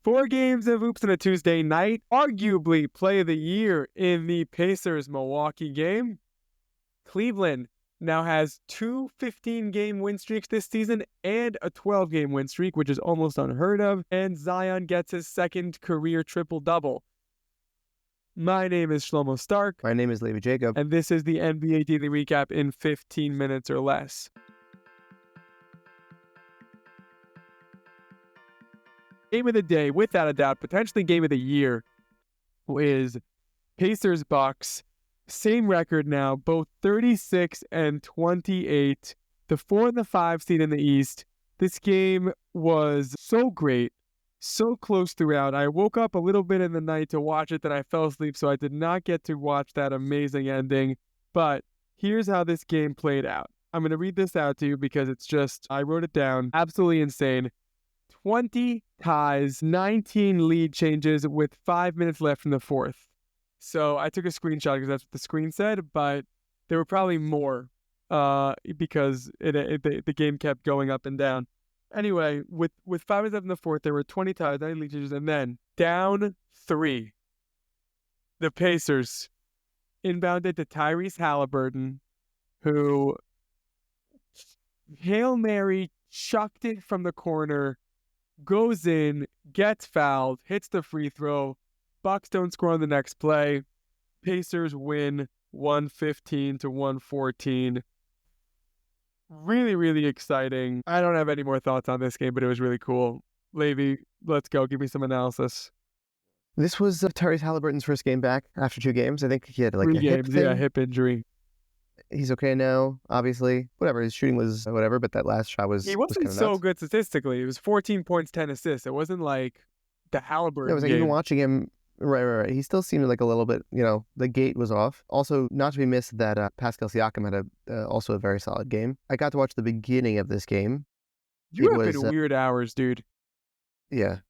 4 games of Hoops on a Tuesday night. Arguably play of the year in the Pacers-Milwaukee game. Cleveland now has 2 15-game win streaks this season and a 12-game win streak, which is almost unheard of. And Zion gets his second career triple-double. My name is Shlomo Stark. My name is Levi Jacob. And this is the NBA Daily Recap in 15 minutes or less. Game of the day, without a doubt, potentially game of the year, is Pacers-Bucks. Same record now, both 36 and 28. The 4 and the 5 seed in the East. This game was so great, so close throughout. I woke up a little bit in the night to watch it, then I fell asleep, so I did not get to watch that amazing ending. But here's how this game played out. I'm going to read this out to you because it's just, I wrote it down, absolutely insane. 20 ties, 19 lead changes with 5 minutes left in the fourth. So I took a screenshot because that's what the screen said, but there were probably more because the game kept going up and down. Anyway, with 5 minutes left in the fourth, there were 20 ties, 19 lead changes, and then down 3. The Pacers inbounded to Tyrese Halliburton, who Hail Mary chucked it from the corner, goes in, gets fouled, hits the free throw. Bucks don't score on the next play. Pacers win 115-114. Really, really exciting. I don't have any more thoughts on this game, but it was really cool. Levi, let's go. Give me some analysis. This was Tyrese Halliburton's first game back after 2 games. I think he had like 3 a hip games, thing. yeah, hip injury. He's okay now, obviously. Whatever, his shooting was whatever, but that last shot was He wasn't was so nuts. good statistically. It was 14 points, 10 assists. It wasn't like the Halliburton It was like game. even watching him, right. He still seemed like a little bit, the gate was off. Also, not to be missed that Pascal Siakam had also a very solid game. I got to watch the beginning of this game. You were up in weird hours, dude. Yeah.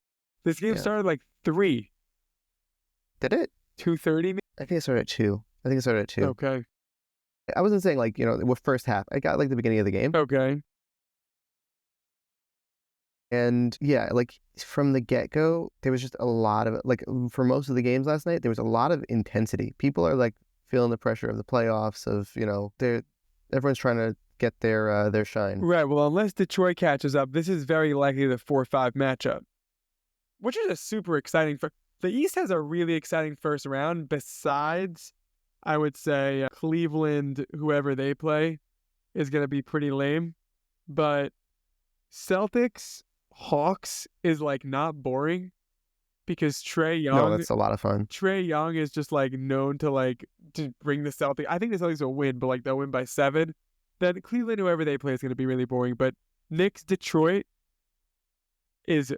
This game started like 3. Did it? 2:30? I think it started at 2. Okay. I wasn't saying like, the first half. I got like the beginning of the game. Okay. And yeah, like from the get-go, there was just a lot of, like for most of the games last night, there was a lot of intensity. People are like feeling the pressure of the playoffs of, everyone's trying to get their shine. Right. Well, unless Detroit catches up, this is very likely the 4-5 matchup, which is a super exciting. The East has a really exciting first round besides, I would say, Cleveland, whoever they play, is going to be pretty lame. But Celtics, Hawks is like not boring because Trae Young. No, that's a lot of fun. Trae Young is just like known to bring the Celtics. I think the Celtics will win, but like they'll win by 7. Then Cleveland, whoever they play, is going to be really boring. But Knicks, Detroit is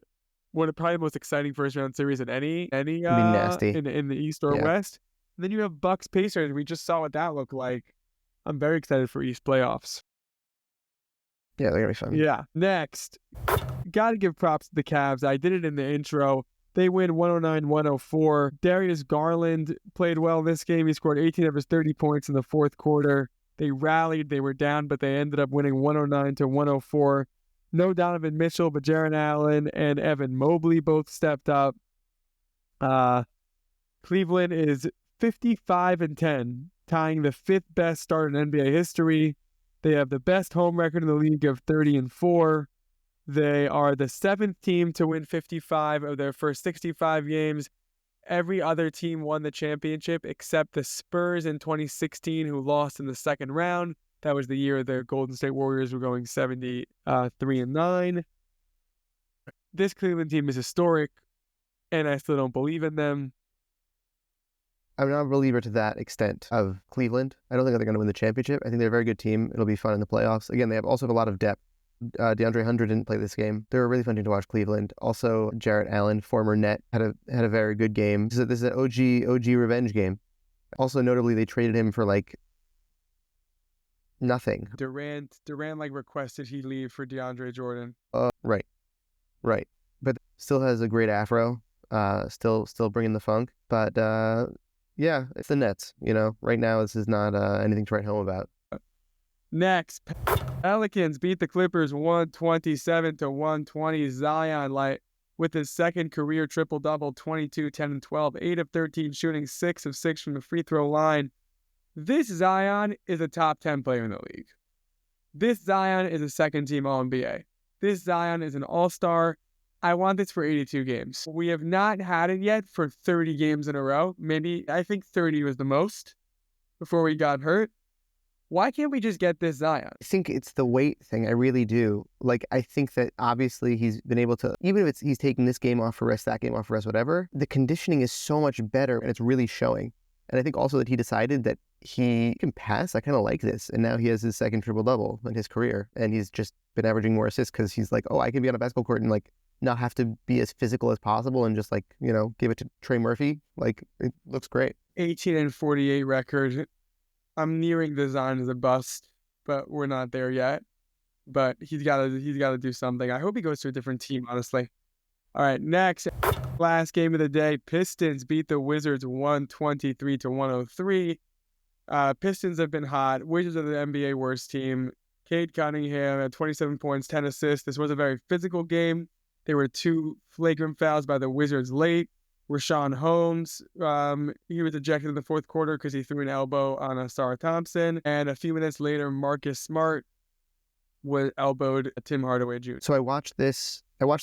one of probably the most exciting first round series in any nasty. in the East or West. And then you have Bucks Pacers. We just saw what that looked like. I'm very excited for East playoffs. Yeah, they're gonna be fun. Yeah. Next, got to give props to the Cavs. I did it in the intro. They win 109-104. Darius Garland played well this game. He scored 18 of his 30 points in the fourth quarter. They rallied. They were down, but they ended up winning 109-104. No Donovan Mitchell, but Jarrett Allen and Evan Mobley both stepped up. Cleveland is 55-10, tying the 5th best start in NBA history. They have the best home record in the league of 30-4. They are the 7th team to win 55 of their first 65 games. Every other team won the championship except the Spurs in 2016, who lost in the second round. That was the year the Golden State Warriors were going 73-9. This Cleveland team is historic, and I still don't believe in them. I'm not a believer to that extent of Cleveland. I don't think they're going to win the championship. I think they're a very good team. It'll be fun in the playoffs. Again, they also have a lot of depth. DeAndre Hunter didn't play this game. They were really fun to watch Cleveland. Also, Jarrett Allen, former Net, had a very good game. This is an OG revenge game. Also, notably, they traded him for like nothing. Durant requested he leave for DeAndre Jordan. Right. But still has a great afro. Still bringing the funk. But yeah, it's the Nets. Right now this is not anything to write home about. Next, Pelicans beat the Clippers 127-120. Zion with his second career triple-double, 22, 10, and 12, 8 of 13 shooting, 6 of 6 from the free throw line. This Zion is a top 10 player in the league. This Zion is a second-team All-NBA. This Zion is an all-star. I want this for 82 games. We have not had it yet for 30 games in a row. Maybe, I think 30 was the most before we got hurt. Why can't we just get this Zion? I think it's the weight thing. I really do. Like, I think that obviously he's been able to, even if he's taking this game off for rest, that game off for rest, whatever, the conditioning is so much better and it's really showing. And I think also that he decided that he can pass. I kind of like this. And now he has his second triple-double in his career. And he's just been averaging more assists because he's like, oh, I can be on a basketball court and like not have to be as physical as possible and just like, you know, give it to Trey Murphy. Like, it looks great. 18 and 48 record. I'm nearing the Zion as a bust, but we're not there yet. But he's got to do something. I hope he goes to a different team, honestly. All right, next, last game of the day. Pistons beat the Wizards 123-103. Pistons have been hot. Wizards are the NBA worst team. Cade Cunningham had 27 points, 10 assists. This was a very physical game. There were 2 flagrant fouls by the Wizards late. Rashawn Holmes, he was ejected in the fourth quarter because he threw an elbow on Asar Thompson. And a few minutes later, Marcus Smart was elbowed Tim Hardaway Jr. So I watched the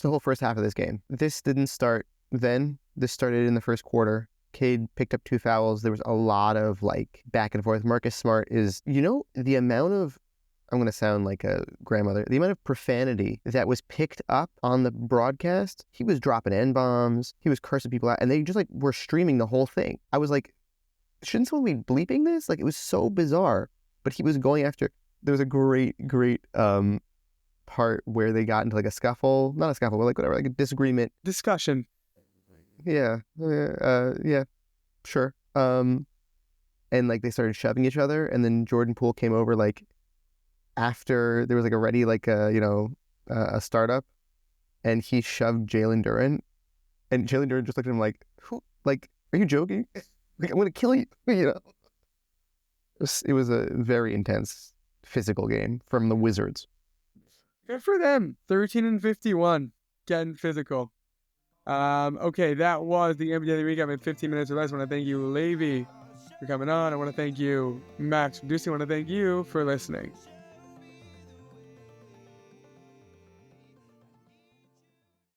whole first half of this game. This didn't start then. This started in the first quarter. Cade picked up 2 fouls. There was a lot of like back and forth. Marcus Smart is, you know, the amount of, I'm going to sound like a grandmother, the amount of profanity that was picked up on the broadcast. He was dropping N-bombs. He was cursing people out. And they just like were streaming the whole thing. I was like, shouldn't someone be bleeping this? Like, it was so bizarre. But he was going after, there was a great part where they got into like a scuffle. Not a scuffle, but like whatever, like a disagreement. Discussion. Yeah. Yeah. Sure. And like they started shoving each other. And then Jordan Poole came over like, after there was like already like a startup, and he shoved Jalen Duren, and Jalen Duren just looked at him like, who, like, are you joking? Like, I'm gonna kill you, you know. It was a very intense physical game from the Wizards. Good for them. 13 and 51, getting physical. Okay, that was the NBA of the Week. I'm in 15 minutes or less. I want to thank you, Levi, for coming on. I want to thank you, Max, for producing. I want to thank you for listening.